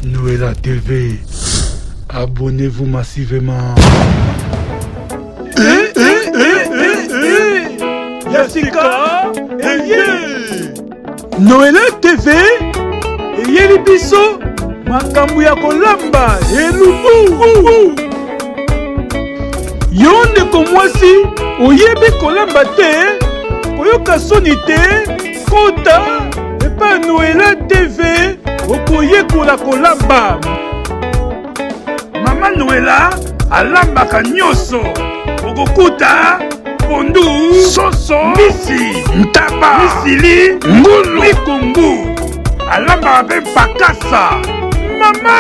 Noëlla TV, abonnez-vous massivement. Yasika, Noëlla TV, eyeli biso makambo ya kolamba elubu. Yo ndeko mwasi oyebi kolamba te, koyoka soni te, kota epa Noëlla TV okoyekola kolamba. Mama Noëlla alambaka nyonso, okokuta pondu, soso, misi, ntaba, misili, ngulu, mikungu. Alambaka mpe bakasa. Mama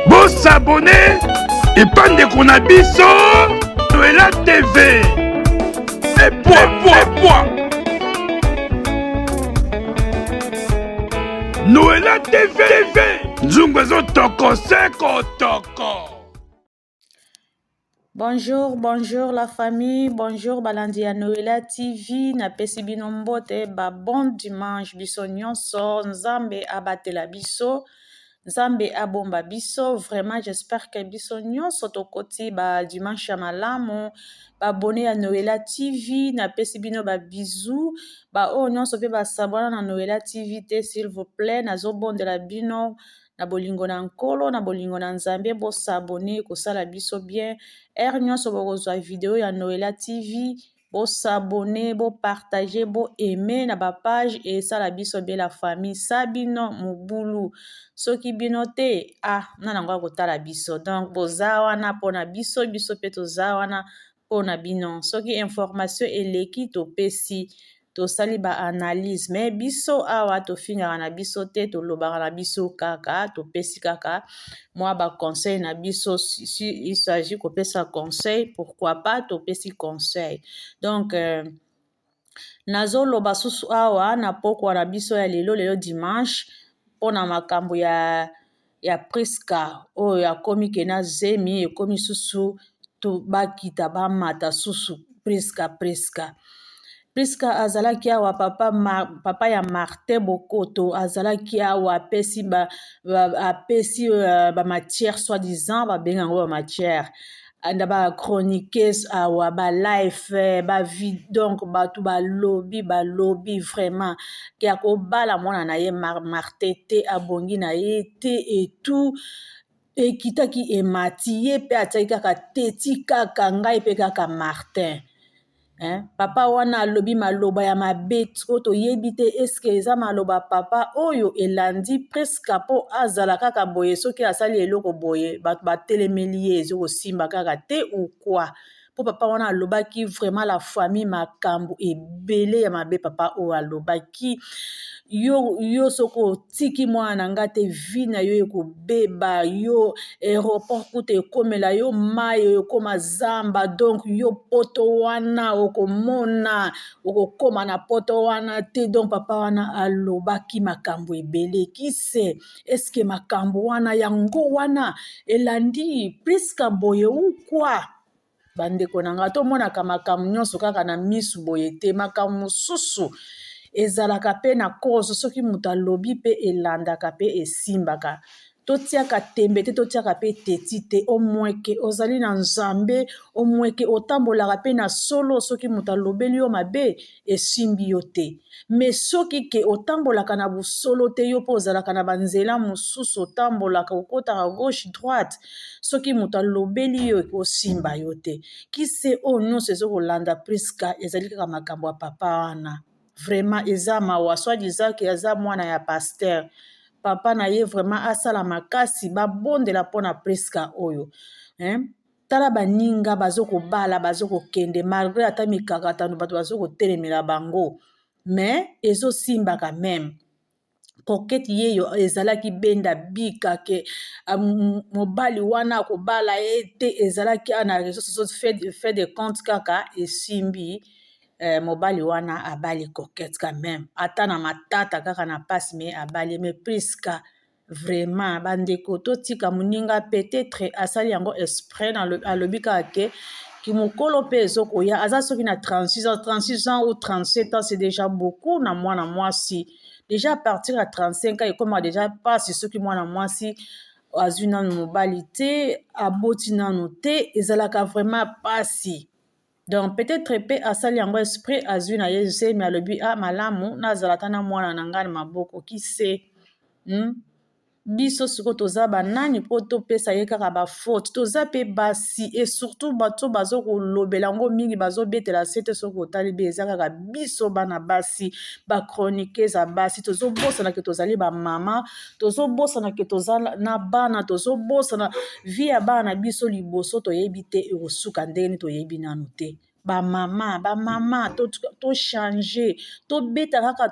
bosabone epandeko na biso Noëlla TV. Noëlla TV, nzungu ezotoko seko toko. Bonjour la famille, bonjour balandi ya Noëlla TV, na pesi bino mbote, bon dimanche biso nyonso, nzambe abatela biso, nzambe abomba biso, vraiment j'espère que biso nyonso tokoti dimanche ya malamu, abonné ya Noëlla TV, na pesi bino bisous, oyo nyonso pe sabona na Noëlla TV te, s'il vous plaît, nazo bondela bino, na bolingo na nkolo, na bolingo na nzambe, s'abonner, kosala biso bien, nyonso bokozwa video ya Noëlla TV, s'abonner, partager, aimer na page et sala biso bien la famille, sabino mubulu, soki bino te, nanango kotala biso, donc bozawana pona biso pe tozawana pona bino, soki information eleki topesi, tosali analyse, mais biso awa tofingaka na biso te, tolobaka na biso kaka, topesi kaka moi conseil na biso, si il s'agit kopesa conseil, pourquoi pas topesi conseil. Donc nazo loba susu awa na pokwa na biso ya lelo dimanche pona makambo ya Priska oyo akomi kena zemi, ekomi susu to bakita bamata susu Priska azalaki awa papa ya Martin Bokoto azalaki awa apesi matière soi-disant babengango matière anda chroniqueuse awa live vie, donc batu balobi vraiment ke akobala mwana na ye Martin te, abongi na ye te et tout, ekitaki emati ye pe atiaki kaka teti kaka ngai pe kaka Martin. Papa wana alobi maloba ya mabe oyo toyebi te eske eza maloba papa oyo elandi Priska po azala kaka boye, soki asali eloko boye bato batelemeli ye ezokosimba kaka te ou quoi, po papa wana alobaki vraiment la famille makambo ebele ya mabe. Papa oyo alobaki yo soko tiki mwana na nga te, vi na yo ekobeba yo, aéroport kuta ekomela yo mai ekoma zamba, donc yo poto wana okomona okokoma na poto wana te. Donc papa wana alobaki makambo ebele, kise eske makambo wana yango wana elandi Priska boye ou quoi. Bandeko na nga tomonaka makambo nyonso kaka na misu boye te, makambo mosusu ezalaka pe na cause, soki mutu alobi pe elandaka pe esimbaka. Totiaka tembe te, totiaka pe teti te, omweke ozali na nzambe, omweke otambolaka pe na solo, soki mutu alobeli yo mabe esimbi yo te. Mais soki ke otambolaka na busolo te, yo po ozalaka na banzela mosusu, otambolaka okotaka gauche droite, soki mutu alobeli yo osimba yo te. Kise o nyonso ezokolanda Priska ezali kaka makambo ya papa wana. Vraiment eza mawa, soi-disant ke aza mwana ya pasteur, papa na ye vraiment asala makasi babondela pona Priska oyo. Tala baninga bazokobala bazokokende malgré ata mikakatano bato bazokotelemela bango, mais ezosimbaka même. Kokete yeyo ezalaki benda bika ke mobali wana akobala ete ezalaki ana réseaux fait de compte kaka esimbi mobali wana abali Kokete quand même, ata na matata kaka na pasi me abali. Me Priska vraiment bandeko totika moninga peut-être asali yango exprès, alobi kaka ke kimokolo mpe ezokoya aza soki na 36 ans ou 37 ans c'est déjà beaucoup na mwana mwasi déjà à partir ya 35 ans ekoma déjà pasi soki mwana mwasi azwi nanu mobali te aboti nanu te ezalaka vraiment pasi donc peut-être mpe asali yango esprit azwi na ye zemi alobi malamu nazala ata na mwana na ngai na maboko kise biso sikoyo toza banani mpo topesa ye kaka bafaute toza mpe basi et surtout bato bazokolobela yango mingi bazobetela se te soki otali be eza kaka biso bana basi bachronique eza basi tozobosana ke tozali bamama tozobosana ke toza na bana tozobosana vi ya bana na biso liboso toyebi te ekosuka ndenge nini toyebi nanu te bamama tochange tobeta kaka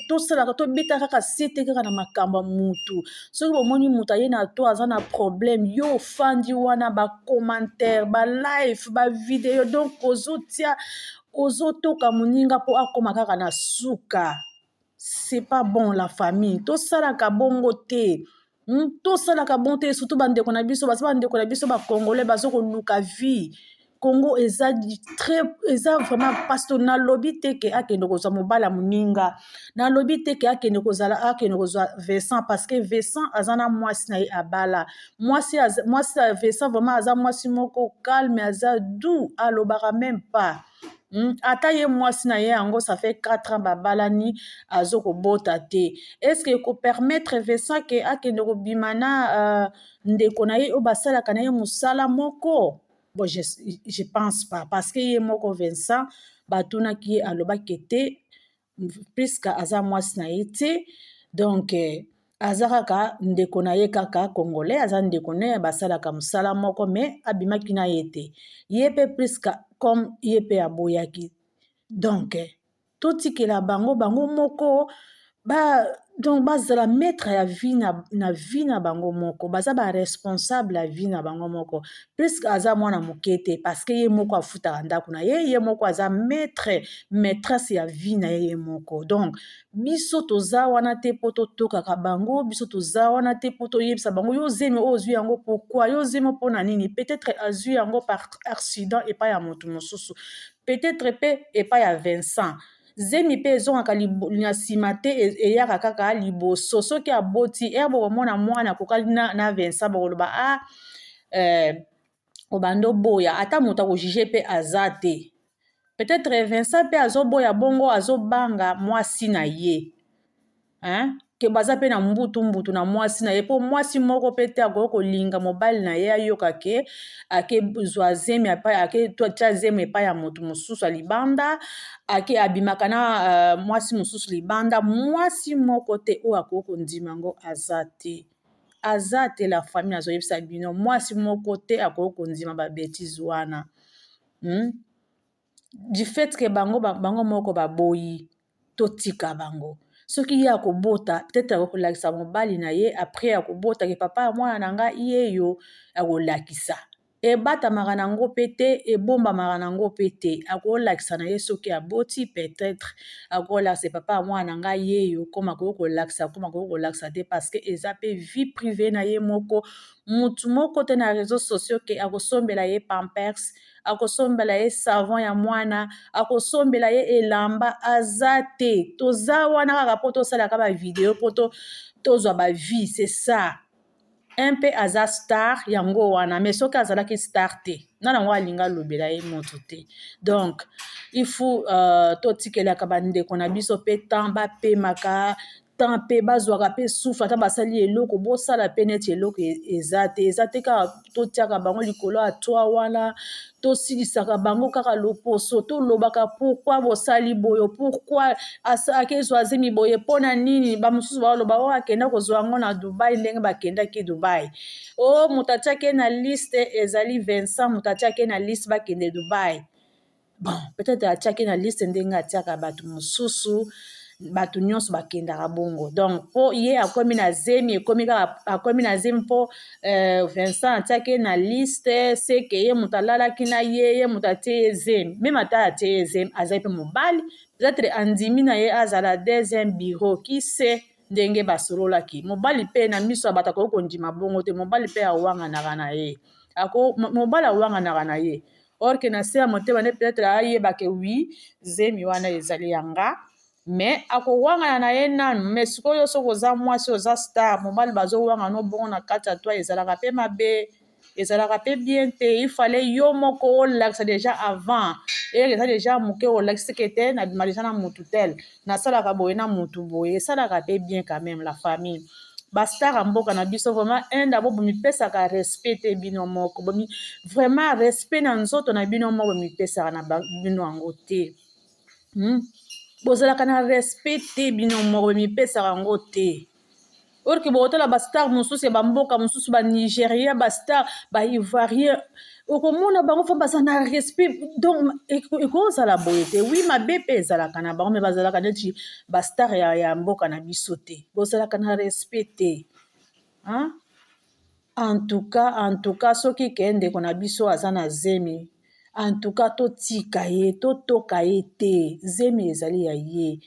tosalaka tobeta kaka sete kaka na makambo ya mutu soki bomoni mutu aye na to aza na problème yo ofandi wana bacommentaire balive bavideo donc ozotoka moninga mpo akoma kaka na suka c'est pas bon la famille tosalaka bongo te tosalaka bongo te surtout bandeko na biso basi bandeko na biso bacongolais bazokoluka vie Congo eza vraiment parce que nalobi te ke akende kozwa mobali ya moninga nalobi te ke akende kozwa Vincent parce que Vincent aza na mwasi na ye abala mwasi ya Vincent vraiment aza mwasi moko calme aza doux alobaka même pas ata ye mwasi na ye yango ça fait 4 ans babalani azokobota te est-ce que ekopermettre Vincent ke akende kobima na ndeko na ye oyo basalaka na ye mosala moko bon, je pense pas parce que ye moko Vincent batunaki ye alobaki te puisque aza mwasi na ye te donc aza kaka ndeko na ye kaka congolais aza ndeko na ye basalaka mosala moko mais abimaki na ye te ye pe puisque comme ye pe aboyaki donc totikela bango moko donc bazala maître ya vie na vie na bango moko baza responsable ya vie na bango moko puisque aza mwana moke te parce que ye moko afutaka ndako na ye moko aza maîtresse ya vie na ye moko donc biso toza wana te po totokaka bango biso toza wana te po toyebisa bango yo zemi ozwi yango pourquoi yo zemi mpona nini peut-être azwi yango par accident epai ya motu mosusu peut-être pe epai ya Vincent zemi mpe ezongaka na nsima te eyaka kaka liboso soki aboti bokomona mwana akokali na Vincent bokoloba obando boya ata moto akojuge mpe aza te peut-être Vincent mpe azoboya bongo azobanga mwasi na ye ke baza mpe na mbutu na mwasi na ye mpo mwasi moko mpe te akoki kolinga mobali na ye ayoka ke ake zwa zemi ake tia zemi epai ya motu mosusu ya libanda ake abimaka na mwasi mosusu libanda mwasi moko te oyo akoki kondima yango aza te la famille azoyebisa bino mwasi moko te akoki kondima babétise wana du fait ke bango moko baboyi totika bango soki ye akobota peut-être akolakisa mobali na ye après akobota ke papa ya mwana na ngai ye yo akolakisa ebatamaka nango mpe te ebombamaka nango mpe te akolakisa na ye soki aboti peut-être akolakisa papa ya mwana na ngai ye yo koma akoki kolakisa te parce que eza mpe vie privée na ye moko mutu moko te na réseaux sociaux ke akosombela ye pampers akosombela ye savon ya mwana akosombela ye elamba aza te toza wana kaka mpo tosalaka bavideo mpo tozwa bavie c'est ça un pe aza star yango wana mais soki azalaki star te nana yango alinga alobela ye moto te donc il faut totikelaka bandeko na biso mpe temps bapemaka temps mpe bazwaka mpe sufa ata basali eloko bosala mpe neti eloko eza te kaka totiaka bango likolo ya toa wana tosilisaka bango kaka loposo tolobaka pourkui bosali boyo pourkui akezwa zemi boye mpona nini bamosusu baoloba oyo akenda kozwa yango na Dubai ndenge bakendaki Dubai moto atiaki na liste ezali Vincent moto atiaki na liste bakende Dubai bon peut-être atiaki na liste ndenge atiaka bato mosusu bato nyonso bakendaka bongo donc mpo ye akomi na zemi akomi na zemi mpo Vincent atiaki na liste seke ye moto alalaki na ye moto atie ye zemi meme ata atie ye zemi azali mpe mobali peut-être andimi na ye azala deuxième bureau kise ndenge basololaki mobali mpe na miso ya bato akoki kondima bongo te mobali mpe awanganaka na ye mobali awanganaka na ye or que na se ya motema nde peut-être ayeba ke oui zemi wana ezali yanga mais akowangana na ye nanu mais sikoyo soki oza mwasi oza star mobali bazowanga no bongo na kati ya to ezalaka mpe mabe ezalaka mpe bien te il fallait yo moko olakisa déjà avant eke eza déjà moke olakisi ke te nabima déjà na mutu tel nasalaka boye na mutu boye esalaka mpe bien quand même la famille bastar ya mboka na biso vraiment inde bo bomipesaka respect te bino moko vraiment respect na nzoto na bino moko bomipesaka na bino yango te bozalaka na respect te bino moko bomipesaka yango te orke botala bastar mosusu ya bamboka mosusu banigérien bastar baivoirien okomona bango fa baza na respect donc ekozala boye te wi mabe mpe ezalaka na bango me bazalaka neti bastar ya mboka na biso te bozalaka na respect te en tout cas soki ke ndeko na biso aza na zemi en tout cas totika ye totoka ye te zemi ezali ya ye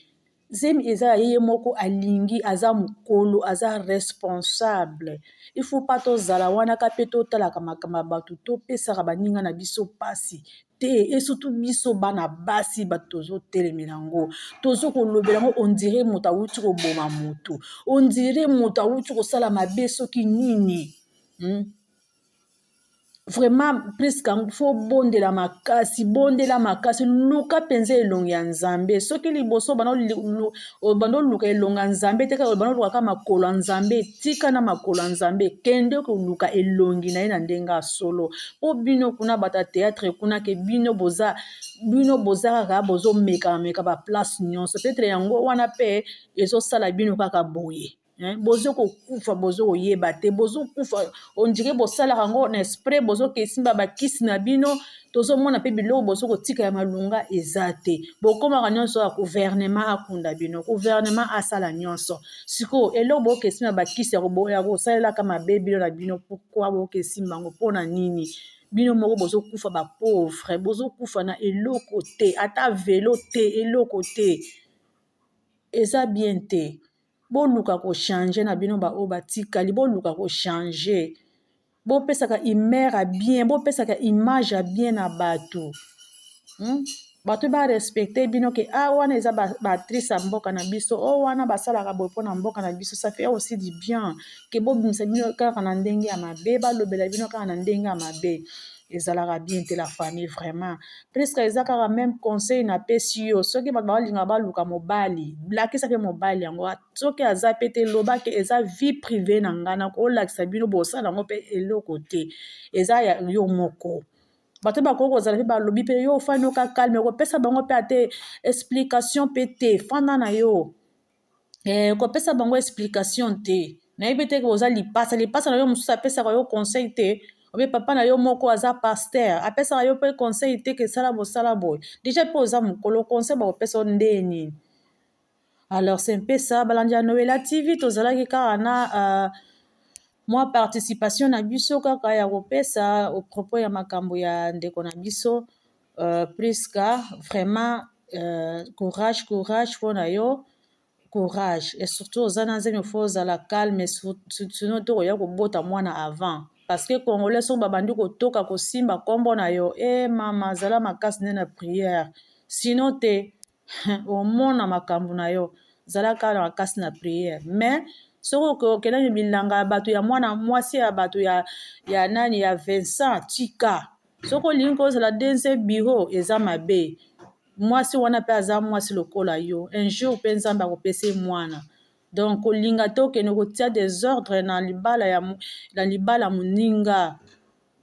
zemi eza ya ye moko alingi aza mokolo aza responsable il faut pas tozala wana ka mpe totalaka makambo ya bato topesaka baninga na biso pasi te et surtout biso bana basi bato tozotelemela yango tozokolobela yango ondire moto awuti koboma motu ondire moto awuti kosala mabe soki nini vraiment presque fo bondela makasi luka mpenza elongi ya nzambe soki liboso bandoluka elongi ya nzambe te kaka bandolukaka makolo ya nzambe tika na makolo ya nzambe kende koluka elongi na ye na ndenge ya solo mpo bino kuna bata théâtre kuna ke bino boza kaka bozomeka baplace nyonso peut-être yango wana mpe ezosala bino kaka boye bozokokufa bozokoyeba te bozokufa ondire bosalaka yango na esprit bozokesimba bakisi na bino tozomona mpe biloko bozokotika ya malunga eza te bokomaka nyonso ya gouvernement akunda bino gouvernement asala nyonso sikoyo eloko bokesimba bakisi ya kosalelaka mabe bino na bino pourkui bokesimba yango mpona nini bino moko bozokufa bapauvre bozokufa na eloko te ata velo te eloko te eza bien te boluka kochange na bino baoyo batikali boluka kochange bopesaka humeur ya bien bopesaka image ya bien na bato bato barespecte bino ke wana eza baactrice ya mboka na biso wana basalaka boye mpo na mboka na biso ça fait aussi du bien ke bobimisa bino kaka na ndenge ya mabe balobela bino kaka na ndenge ya mabe ezalaka bien te la famille vraiment presque eza kaka même conseil napesi yo soki bato balinga baluka mobali lakisa mpe mobali yango soki aza mpe te lobaki eza vie privé na ngai na kolakisa bino bosala yango mpe eloko te eza ya yo moko bato bakoki kozala mpe balobi mpe yo ofani oka calme kopesa bango mpe ate explication mpe te fanda na yo kopesa bango explication te nayebi te oza lipasa na yo mosusu apesaka yo conseil te obe papa na yo moko aza paster apesaka yo mpe conseil te ke sala bosala boye déjà mpe oza mokolo conseil bakopesa yo nde nini alors c'est mpe ça balandi ya Noela TV tozalaki kaka na mwa participation na biso kaka ya kopesa au propos ya makambo ya ndeko na biso Priska vraiment courage mpona yo courage et surtout oza na nzembo fo ozala calme sinon tokoya kobota mwana avant parce que congolais so babandi kotoka kosimba nkombo na yo mama azala makasi nde na prière sinon te omona makambo na yo zala kaka na makasi na prière mais soki okendaki bilanga ya bato ya mwana mwasi ya bato ya nani ya Vincent tika soki olingi kozala dense bureau eza mabe mwasi wana mpe aza mwasi lokola yo un jour mpe nzambe akopesa mwana donc kolinga te okende kotia desordre na libala moninga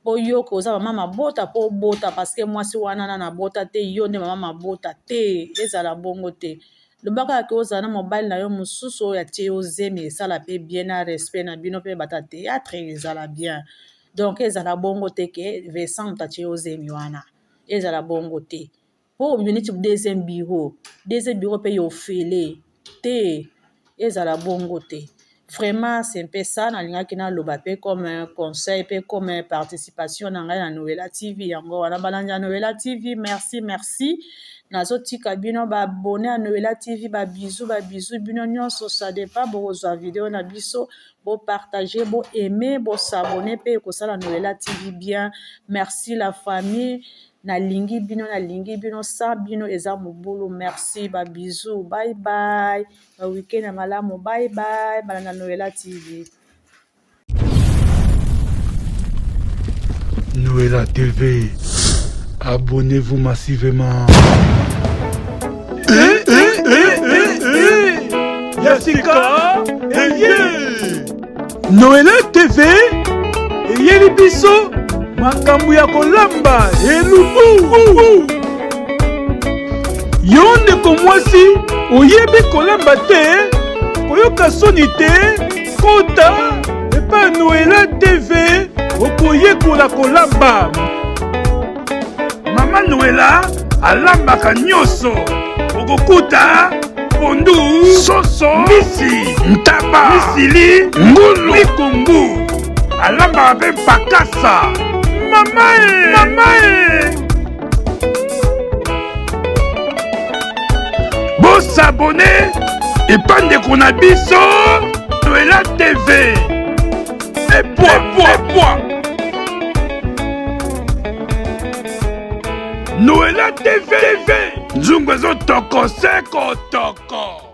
mpo yo koza mama mabota mpo obota parceke mwasi wana na nabota te yo nde mama mabota te ezala bongo te lobaka yake ozala na mobali na yo mosusu oyo atie yo zemi esala mpe bien na respect na bino mpe bata théâtre ezala bien donc ezala bongo te ke Vincent moto atie yo zemi wana ezala bongo te mpo obimi neti deuxième bureau mpe yo ofele te ezala bongo te vraiment c'est mpe ça nalingaki naloba mpe comme conseil mpe comme participation na ngai na Noela TV yango wana balandi ya Noela TV merci nazotika bino baabone ya Noela TV babizu bino nyonso ça dépend bokozwa video na biso bopartage boaime bosabone mpe ekosala Noela TV bien merci la famille nalingi bino sans bino eza mobulu. Merci, ba bisous, bye bye, ba weekend ya malamu, bye bye, balanda Noela TV. Noela TV, abonnez-vous massivement. Yasika, Noela TV, eyeli biso makambo ya kolamba elubu. Yo ndeko mwasi oyebi kolamba te, koyoka soni te, kota epa Noela TV okoyekola kolamba. Mama Noela alambaka nyonso, okokuta pondu, soso, misi, ntaba, misili, ngulu, mikungu. Alambaka mpe pakasa. Mama e! Bosabone epa ndeko na biso Noela TV. Noela TV, nzungu ezotoko seko toko.